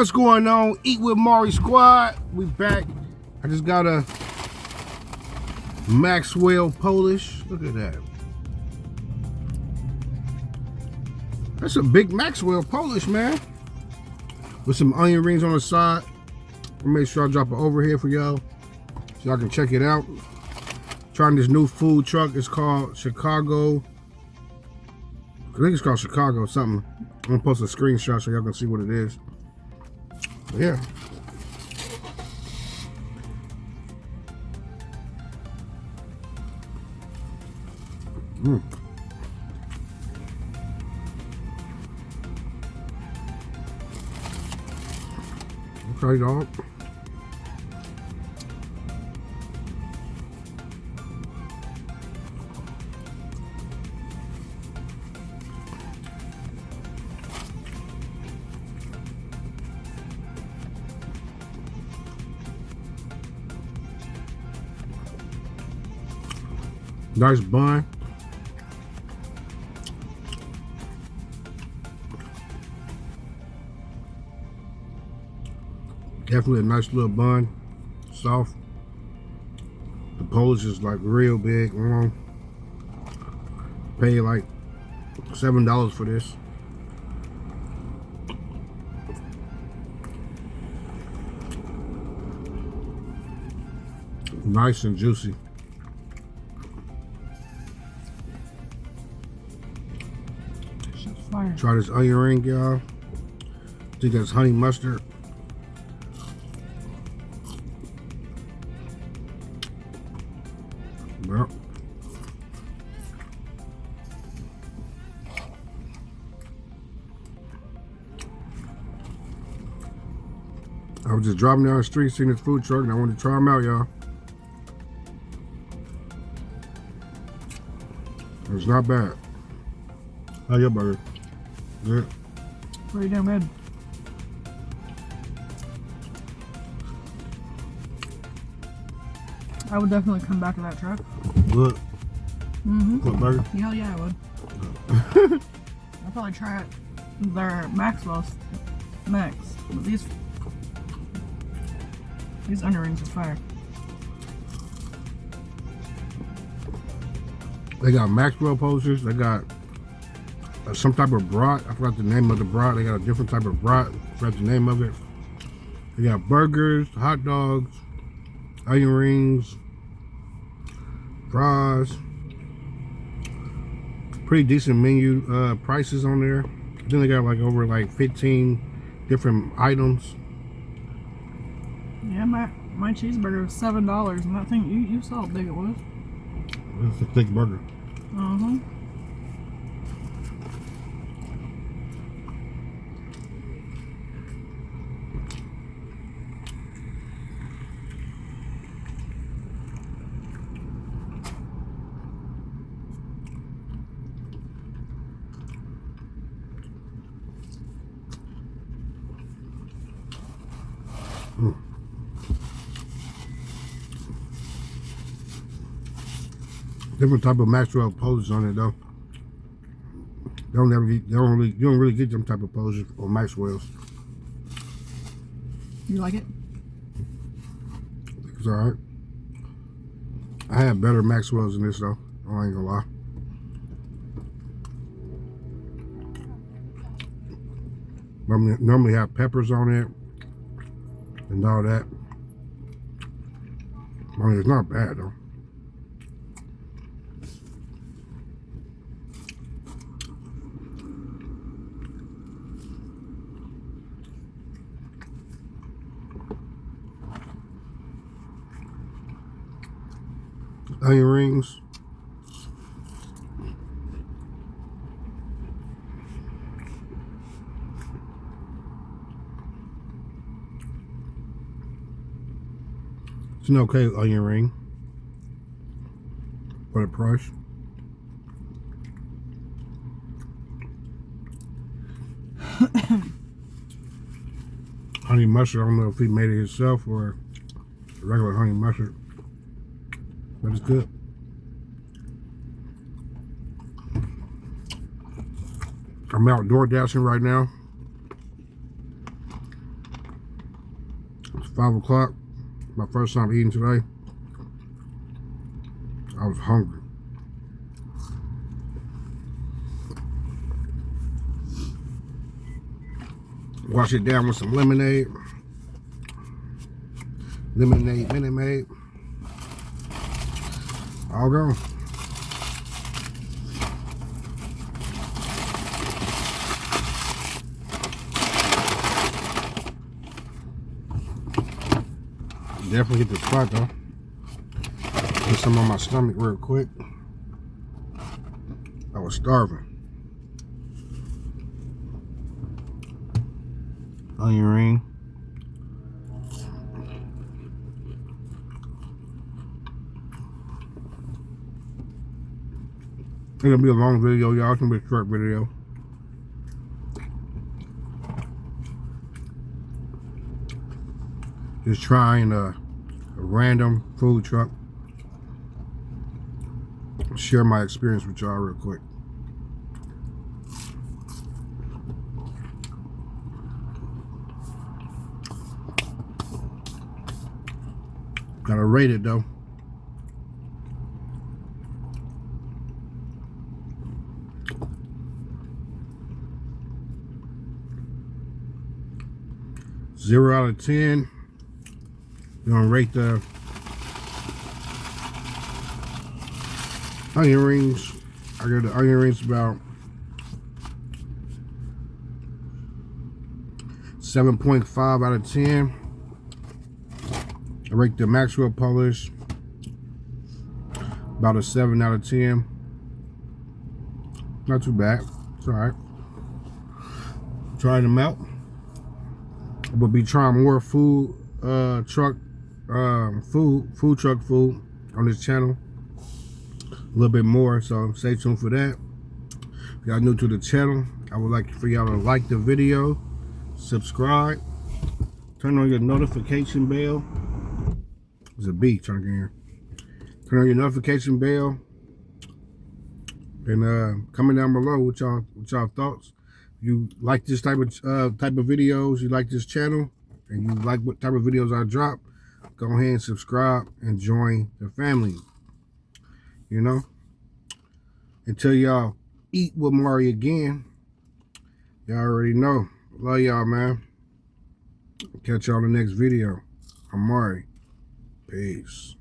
What's going on? Eat with Mari squad. We back. I just got a Maxwell Polish. Look at that. That's a big Maxwell Polish, man. With some onion rings on the side. I'll make sure I drop an overhead for y'all so y'all can check it out. Trying this new food truck. It's called Chicago. I think it's called Chicago something. I'm gonna post a screenshot so y'all can see what it is. But yeah. Okay, dog. Nice bun. Definitely a nice little bun. Soft. The Polish is like real big. Pay like $7 for this. Nice and juicy. Fire. Try this onion ring, y'all. I think that's honey mustard. Well, I was just driving down the street, seeing this food truck, and I wanted to try them out, y'all. It's not bad. How your burger? Good. Pretty damn good. I would definitely come back to that truck. Good. What burger? Hell yeah, I would. I'll probably try it. Their Maxwell's next. But these onion rings are fire. They got Maxwell posters. They got some type of brat. I forgot the name of the brat. They got a different type of brat. I forgot the name of it. They got burgers, hot dogs, onion rings, fries. Pretty decent menu prices on there. Then they got like over like 15 different items. Yeah, my cheeseburger was $7, and that thing you saw how big it was. It's a thick burger. Different type of Maxwell Polish on it though. You don't really get them type of Polish on Maxwell's. You like it? It's alright. I had better Maxwell's than this though. I ain't gonna lie. Normally have peppers on it and all that. I mean, it's not bad though. Onion rings. It's an okay onion ring for the price. Honey mustard, I don't know if he made it himself or regular honey mustard. But it's good. I'm out door dashing right now. 5 o'clock. My first time eating today. I was hungry. Wash it down with some lemonade. Lemonade Minute Maid. All gone. Definitely hit the spot though. Put some on my stomach real quick. I was starving. Onion ring. It's gonna be a long video, y'all. It's gonna be a short video. Just trying a random food truck. Share my experience with y'all real quick. Gotta rate it though. Zero out of 10. We're gonna rate the onion rings. I give the onion rings about 7.5 out of 10. I rate the Maxwell polish about a 7 out of 10. Not too bad. It's alright. Trying them out. We'll be trying more food truck food on this channel. A little bit more, so stay tuned for that. If y'all new to the channel, I would like for y'all to like the video, subscribe, turn on your notification bell. There's a bee trying to get here. Turn on your notification bell, and comment down below what y'all thoughts. You like this type of videos, you like this channel, and you like what type of videos I drop, go ahead and subscribe and join the family. You know, until y'all eat with Mari again, y'all already know. Love y'all, man. Catch y'all in the next video. I'm Mari. Peace.